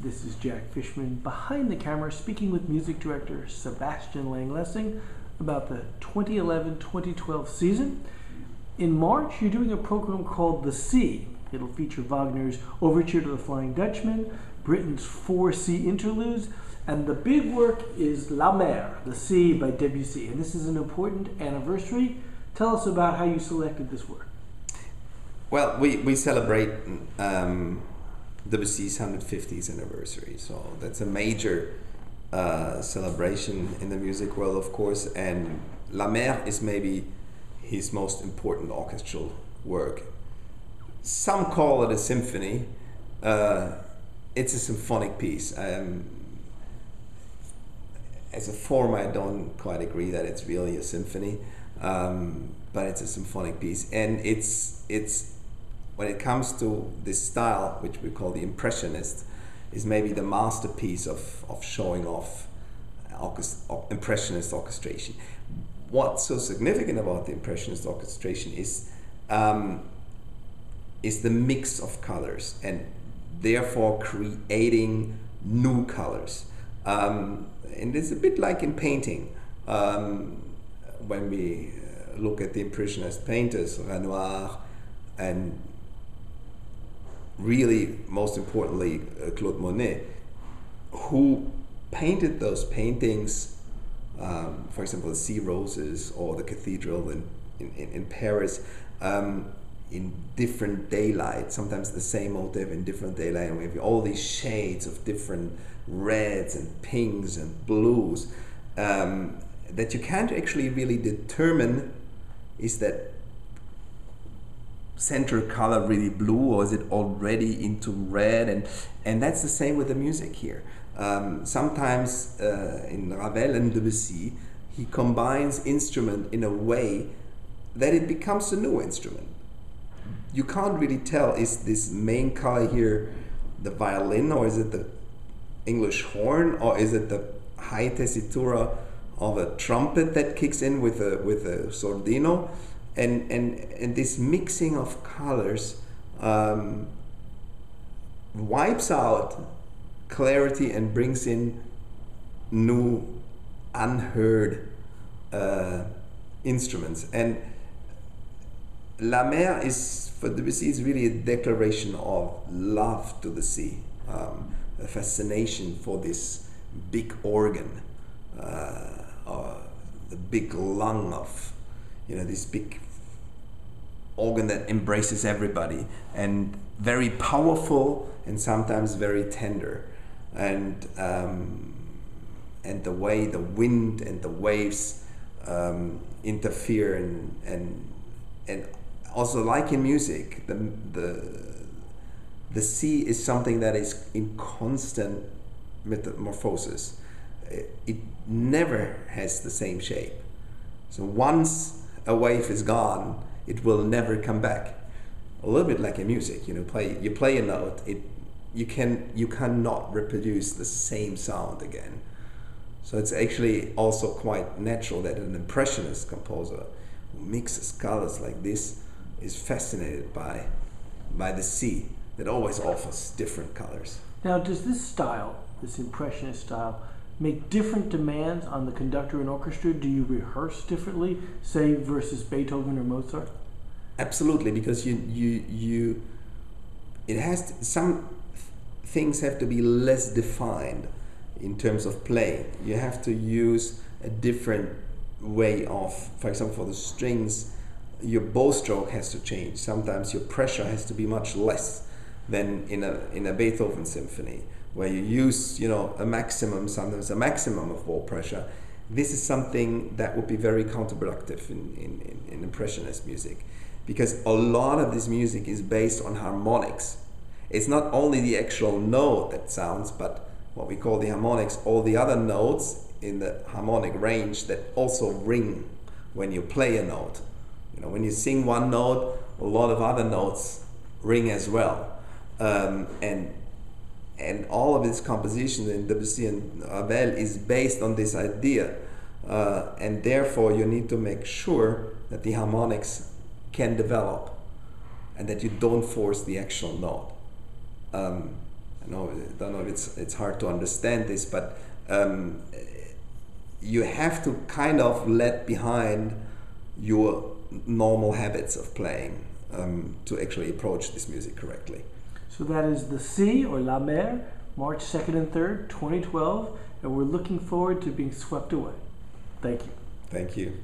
This is Jack Fishman behind the camera speaking with music director Sebastian about the 2011-2012 season. In March, you're doing a program called The Sea. It'll feature Wagner's Overture to the Flying Dutchman, Britain's 4 sea interludes, and the big work is La Mer, The Sea by Debussy. And this is an important anniversary. Tell us about how you selected this work. Well, we celebrate Debussy's 150th anniversary, so that's a major celebration in the music world, of course, and La Mer is maybe his most important orchestral work. Some call it a symphony. It's a symphonic piece. As a form, I don't quite agree that it's really a symphony, but it's a symphonic piece, and it's when it comes to this style, which we call the Impressionist, is maybe the masterpiece of showing off Impressionist orchestration. What's so significant about the Impressionist orchestration is the mix of colors and therefore creating new colors. And it's a bit like in painting. When we look at the Impressionist painters, Renoir, and really, most importantly, Claude Monet, who painted those paintings, for example, the Sea Roses or the Cathedral in Paris, in different daylight, sometimes the same motif in different daylight, and we have all these shades of different reds and pinks and blues that you can't actually really determine, is that central color really blue, or is it already into red? And that's the same with the music here. Sometimes in Ravel and Debussy, he combines instrument in a way that it becomes a new instrument. You can't really tell, is this main color here the violin, or is it the English horn, or is it the high tessitura of a trumpet that kicks in with a sordino? And this mixing of colors wipes out clarity and brings in new, unheard instruments. And La Mer is, for Debussy, is really a declaration of love to the sea, a fascination for this big organ, the big lung of, this big organ that embraces everybody, and very powerful and sometimes very tender, and the way the wind and the waves interfere, and also, like in music, the sea is something that is in constant metamorphosis. It never has the same shape. So once a wave is gone, it will never come back. A little bit like in music, you play a note, you cannot reproduce the same sound again. So it's actually also quite natural that an Impressionist composer who mixes colors like this is fascinated by the sea that always offers different colors. Now, does this style, this Impressionist style, make different demands on the conductor and orchestra? Do you rehearse differently, say, versus Beethoven or Mozart? Absolutely, because some things have to be less defined in terms of playing. You have to use a different way of, for example, for the strings, your bow stroke has to change. Sometimes your pressure has to be much less than in a Beethoven symphony, where you use a maximum, sometimes a maximum of bow pressure. This is something that would be very counterproductive in Impressionist music, because a lot of this music is based on harmonics. It's not only the actual note that sounds, but what we call the harmonics, all the other notes in the harmonic range that also ring when you play a note. When you sing one note, a lot of other notes ring as well. And all of this composition in Debussy and Ravel is based on this idea. And therefore you need to make sure that the harmonics can develop and that you don't force the actual note. don't know if it's hard to understand this, but you have to kind of let behind your normal habits of playing to actually approach this music correctly. So that is the C, or La Mer, March 2nd and 3rd, 2012, and we're looking forward to being swept away. Thank you. Thank you.